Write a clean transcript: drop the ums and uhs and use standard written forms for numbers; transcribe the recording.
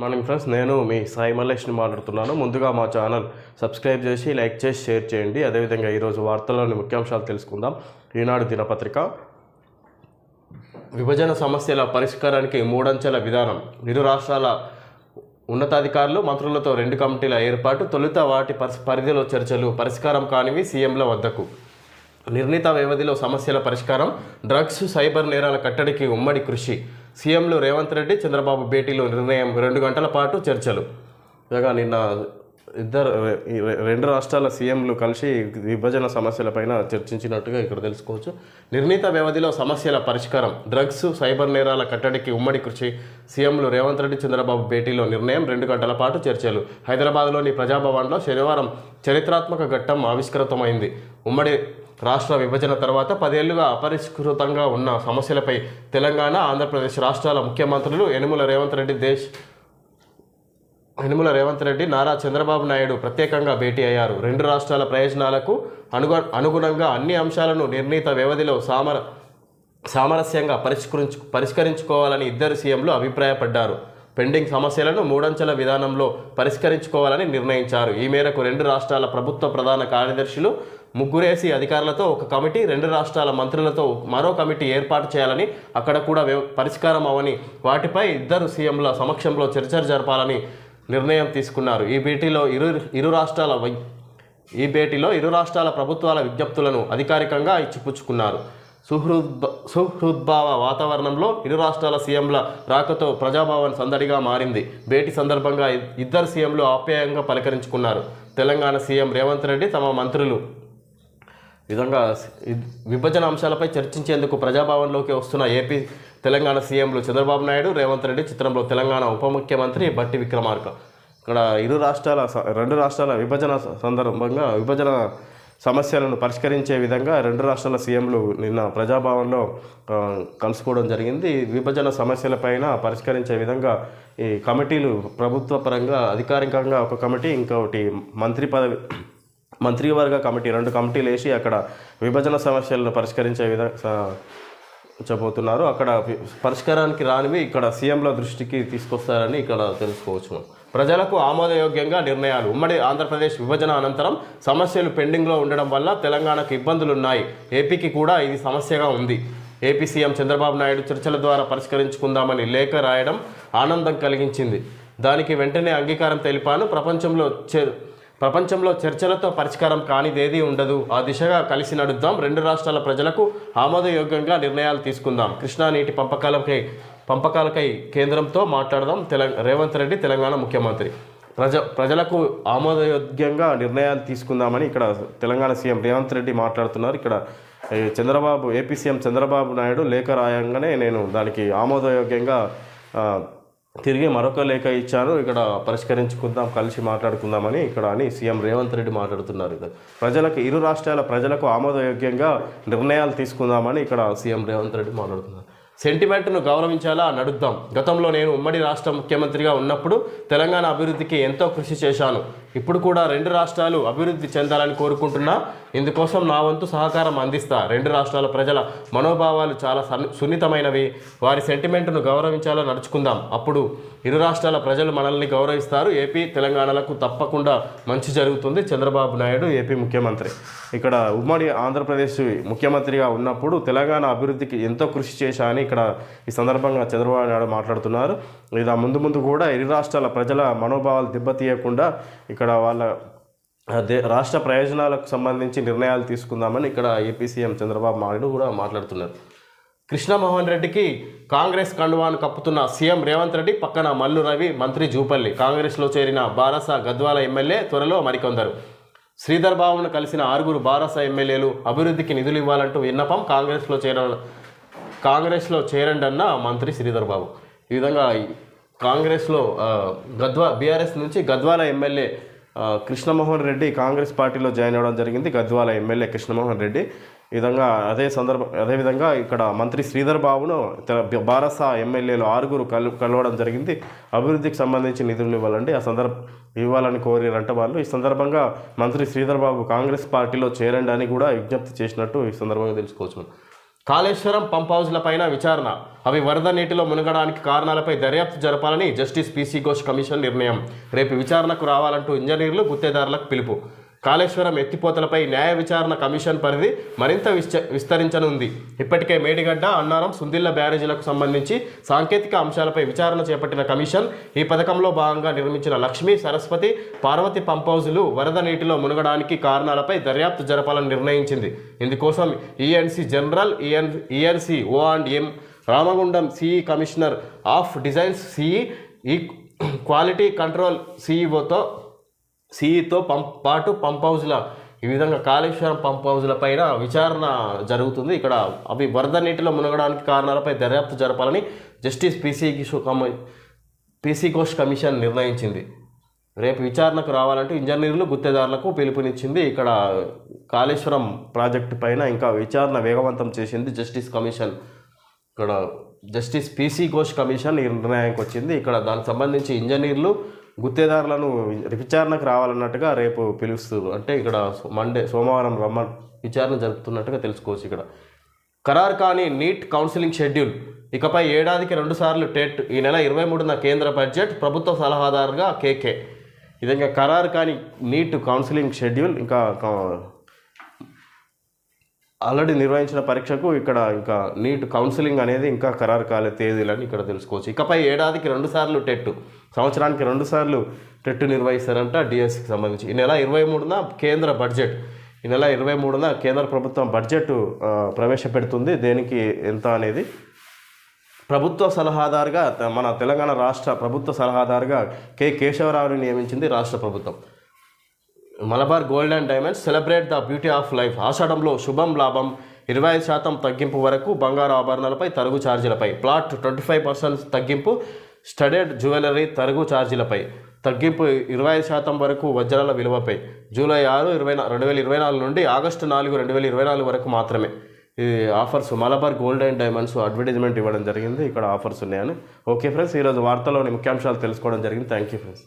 Morning friends, నేను మీ సాయి మల్లేష్ని మాట్లాడుతున్నాను. ముందుగా మా ఛానల్ సబ్స్క్రైబ్ చేసి లైక్ చేసి షేర్ చేయండి. అదేవిధంగా ఈరోజు వార్తల్లోని ముఖ్యాంశాలు తెలుసుకుందాం. ఈనాడు దినపత్రిక విభజన సమస్యల పరిష్కారానికి మూడంచెల విధానం, ఇరు రాష్ట్రాల ఉన్నతాధికారులు మంత్రులతో 2 కమిటీల ఏర్పాటు, తొలుత వాటి పరిధిలో చర్చలు, పరిష్కారం కానివి సీఎంల వద్దకు, నిర్ణీత వ్యవధిలో సమస్యల పరిష్కారం, డ్రగ్స్ సైబర్ నేరాల కట్టడికి ఉమ్మడి కృషి, సీఎంలు రేవంత్ రెడ్డి చంద్రబాబు భేటీలో నిర్ణయం, 2 గంటల పాటు చర్చలు. ఇలాగా నిన్న రెండు రాష్ట్రాల సీఎంలు కలిసి విభజన సమస్యలపైన చర్చించినట్టుగా ఇక్కడ తెలుసుకోవచ్చు. నిర్ణీత వ్యవధిలో సమస్యల పరిష్కారం, డ్రగ్స్ సైబర్ నేరాల కట్టడికి ఉమ్మడి కృషి, సీఎంలు రేవంత్ రెడ్డి చంద్రబాబు భేటీలో నిర్ణయం, 2 గంటల పాటు చర్చలు. హైదరాబాద్లోని ప్రజాభవన్లో శనివారం చరిత్రాత్మక ఘట్టం ఆవిష్కృతమైంది. ఉమ్మడి రాష్ట్ర విభజన తర్వాత 10 ఏళ్లుగా అపరిష్కృతంగా ఉన్న సమస్యలపై తెలంగాణ, ఆంధ్రప్రదేశ్ రాష్ట్రాల ముఖ్యమంత్రులు యనుమల రేవంత్ రెడ్డి, నారా చంద్రబాబు నాయుడు ప్రత్యేకంగా భేటీ అయ్యారు. 2 రాష్ట్రాల ప్రయోజనాలకు అనుగుణంగా అన్ని అంశాలను నిర్ణీత వ్యవధిలో సామరస్యంగా పరిష్కరించుకోవాలని ఇద్దరు సీఎంలు అభిప్రాయపడ్డారు. పెండింగ్ సమస్యలను మూడంచెల విధానంలో పరిష్కరించుకోవాలని నిర్ణయించారు. ఈ మేరకు 2 రాష్ట్రాల ప్రభుత్వ ప్రధాన కార్యదర్శులు, 3 అధికారులతో ఒక కమిటీ, 2 రాష్ట్రాల మంత్రులతో మరో కమిటీ ఏర్పాటు చేయాలని, అక్కడ కూడా పరిష్కారం అవని వాటిపై ఇద్దరు సీఎంల సమక్షంలో చర్చలు జరపాలని నిర్ణయం తీసుకున్నారు. ఈ భేటీలో ఇరు రాష్ట్రాల ప్రభుత్వాల విజ్ఞప్తులను అధికారికంగా ఇచ్చిపుచ్చుకున్నారు. సుహృద్భావ వాతావరణంలో ఇరు రాష్ట్రాల సీఎంల రాకతో ప్రజాభవన్ సందడిగా మారింది. భేటీ సందర్భంగా ఇద్దరు సీఎంలు ఆప్యాయంగా పలకరించుకున్నారు. తెలంగాణ సీఎం రేవంత్ రెడ్డి తమ మంత్రులు విధంగా విభజన అంశాలపై చర్చించేందుకు ప్రజాభవన్లోకి వస్తున్న ఏపీ, తెలంగాణ సీఎంలు చంద్రబాబు నాయుడు, రేవంత్ రెడ్డి చిత్రంలో తెలంగాణ ఉప ముఖ్యమంత్రి బట్టి విక్రమార్క. ఇక్కడ 2 రాష్ట్రాల విభజన సందర్భంగా విభజన సమస్యలను పరిష్కరించే విధంగా 2 రాష్ట్రాల సీఎంలు నిన్న ప్రజాభవన్లో కలుసుకోవడం జరిగింది. విభజన సమస్యలపైన పరిష్కరించే విధంగా ఈ కమిటీలు ప్రభుత్వ పరంగా అధికారికంగా ఒక కమిటీ, ఇంకొకటి మంత్రివర్గ కమిటీ, 2 కమిటీలు వేసి అక్కడ విభజన సమస్యలను పరిష్కరించే విధంగా చెప్పబోతున్నారు. అక్కడ పరిష్కారానికి రానివి ఇక్కడ సీఎంల దృష్టికి తీసుకొస్తారని ఇక్కడ తెలుసుకోవచ్చు. ప్రజలకు ఆమోదయోగ్యంగా నిర్ణయాలు, ఉమ్మడి ఆంధ్రప్రదేశ్ విభజన అనంతరం సమస్యలు పెండింగ్లో ఉండడం వల్ల తెలంగాణకు ఇబ్బందులున్నాయి. ఏపీకి కూడా ఇది సమస్యగా ఉంది. ఏపీ సీఎం చంద్రబాబు నాయుడు చర్చల ద్వారా పరిష్కరించుకుందామని లేఖ రాయడం ఆనందం కలిగించింది. దానికి వెంటనే అంగీకారం తెలిపాను. ప్రపంచంలో చర్చలతో పరిష్కారం కానిదేదీ ఉండదు. ఆ దిశగా కలిసి నడుద్దాం. 2 రాష్ట్రాల ప్రజలకు ఆమోదయోగ్యంగా నిర్ణయాలు తీసుకుందాం. కృష్ణా నీటి పంపకాలకై కేంద్రంతో మాట్లాడదాం. రేవంత్ రెడ్డి తెలంగాణ ముఖ్యమంత్రి. ప్రజలకు ఆమోదయోగ్యంగా నిర్ణయాలు తీసుకుందామని ఇక్కడ తెలంగాణ సీఎం రేవంత్ రెడ్డి మాట్లాడుతున్నారు. ఇక్కడ ఏపీ సీఎం చంద్రబాబు నాయుడు లేఖ రాయంగానే నేను దానికి ఆమోదయోగ్యంగా తిరిగి మరొక లేఖ ఇచ్చాను. ఇక్కడ పరిష్కరించుకుందాం, కలిసి మాట్లాడుకుందామని ఇక్కడ అని సీఎం రేవంత్ రెడ్డి మాట్లాడుతున్నారు. ఇరు రాష్ట్రాల ప్రజలకు ఆమోదయోగ్యంగా నిర్ణయాలు తీసుకుందామని ఇక్కడ సీఎం రేవంత్ రెడ్డి మాట్లాడుతున్నారు. సెంటిమెంట్ను గౌరవించాలా, నడుద్దాం. గతంలో నేను ఉమ్మడి రాష్ట్ర ముఖ్యమంత్రిగా ఉన్నప్పుడు తెలంగాణ అభివృద్ధికి ఎంతో కృషి చేశాను. ఇప్పుడు కూడా 2 రాష్ట్రాలు అభివృద్ధి చెందాలని కోరుకుంటున్నా. ఇందుకోసం నా వంతు సహకారం అందిస్తా. 2 రాష్ట్రాల ప్రజల మనోభావాలు చాలా సున్నితమైనవి. వారి సెంటిమెంట్ను గౌరవించాలా, నడుచుకుందాం. అప్పుడు ఇరు రాష్ట్రాల ప్రజలు మనల్ని గౌరవిస్తారు. ఏపీ, తెలంగాణలకు తప్పకుండా మంచి జరుగుతుంది. చంద్రబాబు నాయుడు ఏపీ ముఖ్యమంత్రి. ఇక్కడ ఉమ్మడి ఆంధ్రప్రదేశ్ ముఖ్యమంత్రిగా ఉన్నప్పుడు తెలంగాణ అభివృద్ధికి ఎంతో కృషి చేశా అని ఇక్కడ ఈ సందర్భంగా చంద్రబాబు నాయుడు మాట్లాడుతున్నారు. ఇలా ముందు కూడా ఇరు రాష్ట్రాల ప్రజల మనోభావాలు దెబ్బతీయకుండా ఇక్కడ వాళ్ళ రాష్ట్ర ప్రయోజనాలకు సంబంధించి నిర్ణయాలు తీసుకుందామని ఇక్కడ ఏపీ సీఎం చంద్రబాబు నాయుడు కూడా మాట్లాడుతున్నారు. కృష్ణమోహన్ రెడ్డికి కాంగ్రెస్ కండువాను కప్పుతున్న సీఎం రేవంత్ రెడ్డి, పక్కన మల్లు రవి, మంత్రి జూపల్లి. కాంగ్రెస్లో చేరిన బారాస గద్వాల ఎమ్మెల్యే, త్వరలో మరికొందరు. శ్రీధర్ బాబును కలిసిన 6 బారాస ఎమ్మెల్యేలు బీఆర్ఎస్ నిధులు ఇవ్వాలంటూ విన్నపం. కాంగ్రెస్లో చేరండి అన్న మంత్రి శ్రీధర్ బాబు. ఈ విధంగా కాంగ్రెస్లో బీఆర్ఎస్ నుంచి గద్వాల ఎమ్మెల్యే కృష్ణమోహన్ రెడ్డి కాంగ్రెస్ పార్టీలో జాయిన్ అవ్వడం జరిగింది. గద్వాల ఎమ్మెల్యే కృష్ణమోహన్ రెడ్డి. ఈ విధంగా అదేవిధంగా ఇక్కడ మంత్రి శ్రీధర్ బాబును బారాస ఎమ్మెల్యేలు 6 కలవడం జరిగింది. అభివృద్ధికి సంబంధించి నిధులు ఇవ్వాలని కోరిరంట వాళ్ళు. ఈ సందర్భంగా మంత్రి శ్రీధర్ బాబు కాంగ్రెస్ పార్టీలో చేరండి అని కూడా విజ్ఞప్తి చేసినట్టు ఈ సందర్భంగా తెలుసుకోవచ్చు. కాళేశ్వరం పంప్ హౌజ్లపైన విచారణ, అవి వరద నీటిలో మునగడానికి కారణాలపై దర్యాప్తు జరపాలని జస్టిస్ పీసీ ఘోష్ కమిషన్ నిర్ణయం. రేపు విచారణకు రావాలంటూ ఇంజనీర్లు, గుత్తేదారులకు పిలుపు. కాళేశ్వరం ఎత్తిపోతలపై న్యాయ విచారణ కమిషన్ పరిధి మరింత విస్తరించనుంది. ఇప్పటికే మేడిగడ్డ, అన్నారం, సుందిళ్ల బ్యారేజీలకు సంబంధించి సాంకేతిక అంశాలపై విచారణ చేపట్టిన కమిషన్ ఈ పథకంలో భాగంగా నిర్మించిన లక్ష్మీ, సరస్వతి, పార్వతి పంప్ హౌజులు వరద నీటిలో మునగడానికి కారణాలపై దర్యాప్తు జరపాలని నిర్ణయించింది. ఇందుకోసం ENC general, ENC O&M Ramagundam, CE commissioner of designs, CE quality control, సిఈతో పాటు పంప్ హౌజ్ల, ఈ విధంగా కాళేశ్వరం పంప్ హౌజ్ల పైన విచారణ జరుగుతుంది. ఇక్కడ అవి వరద నీటిలో మునగడానికి కారణాలపై దర్యాప్తు జరపాలని జస్టిస్ పీసీ ఘోష్ కమిషన్ నిర్ణయించింది. రేపు విచారణకు రావాలంటూ ఇంజనీర్లు, గుత్తేదారులకు పిలుపునిచ్చింది. ఇక్కడ కాళేశ్వరం ప్రాజెక్టు పైన ఇంకా విచారణ వేగవంతం చేసింది జస్టిస్ కమిషన్. ఇక్కడ జస్టిస్ పీసీ ఘోష్ కమిషన్ నిర్ణయానికి వచ్చింది. ఇక్కడ దానికి సంబంధించి ఇంజనీర్లు, గుత్తేదారులను విచారణకు రావాలన్నట్టుగా రేపు పిలుస్తారు. అంటే ఇక్కడ సోమవారం విచారణ జరుపుతున్నట్టుగా తెలుసుకోవచ్చు. ఇక్కడ ఖరారు కాని నీట్ కౌన్సిలింగ్ షెడ్యూల్, ఇకపై ఏడాదికి 2 సార్లు టెట్. ఈ నెల 23న కేంద్ర బడ్జెట్, ప్రభుత్వ సలహాదారుగా కేకే. విధంగా ఖరారు కాని నీట్ కౌన్సిలింగ్ షెడ్యూల్, ఇంకా ఆల్రెడీ నిర్వహించిన పరీక్షకు ఇక్కడ ఇంకా నీట్ కౌన్సిలింగ్ అనేది ఇంకా ఖరారు కాలే తేదీలని ఇక్కడ తెలుసుకోవచ్చు. ఇకపై ఏడాదికి 2 సార్లు టెట్, సంవత్సరానికి 2 సార్లు టెట్ నిర్వహిస్తారంట డిఎస్సికి సంబంధించి. ఈ నెల 23న కేంద్ర బడ్జెట్, ఈ నెల 23న కేంద్ర ప్రభుత్వం బడ్జెట్ ప్రవేశపెడుతుంది. దేనికి ఎంత అనేది ప్రభుత్వ సలహాదారుగా మన తెలంగాణ రాష్ట్ర ప్రభుత్వ సలహాదారుగా కె కేశవరావుని నియమించింది రాష్ట్ర ప్రభుత్వం. Malabar gold and diamonds celebrate the beauty of life. ఆషాఢంలో శుభం లాభం, 25% తగ్గింపు వరకు బంగారు ఆభరణాలపై తరుగు ఛార్జీలపై. ప్లాట్ 25% తగ్గింపు, స్టడెడ్ జ్యువెలరీ తరుగు ఛార్జీలపై తగ్గింపు 25% వరకు వజ్రాల విలువపై. జూలై 6, 2024 నుండి ఆగస్టు 4, 2024 వరకు మాత్రమే ఈ offers. Malabar gold and diamonds advertisement ఇవ్వడం జరిగింది. ఇక్కడ ఆఫర్స్ ఉన్నాయని. ఓకే ఫ్రెండ్స్, ఈరోజు వార్తలోని ముఖ్యాంశాలు తెలుసుకోవడం జరిగింది. Thank you friends.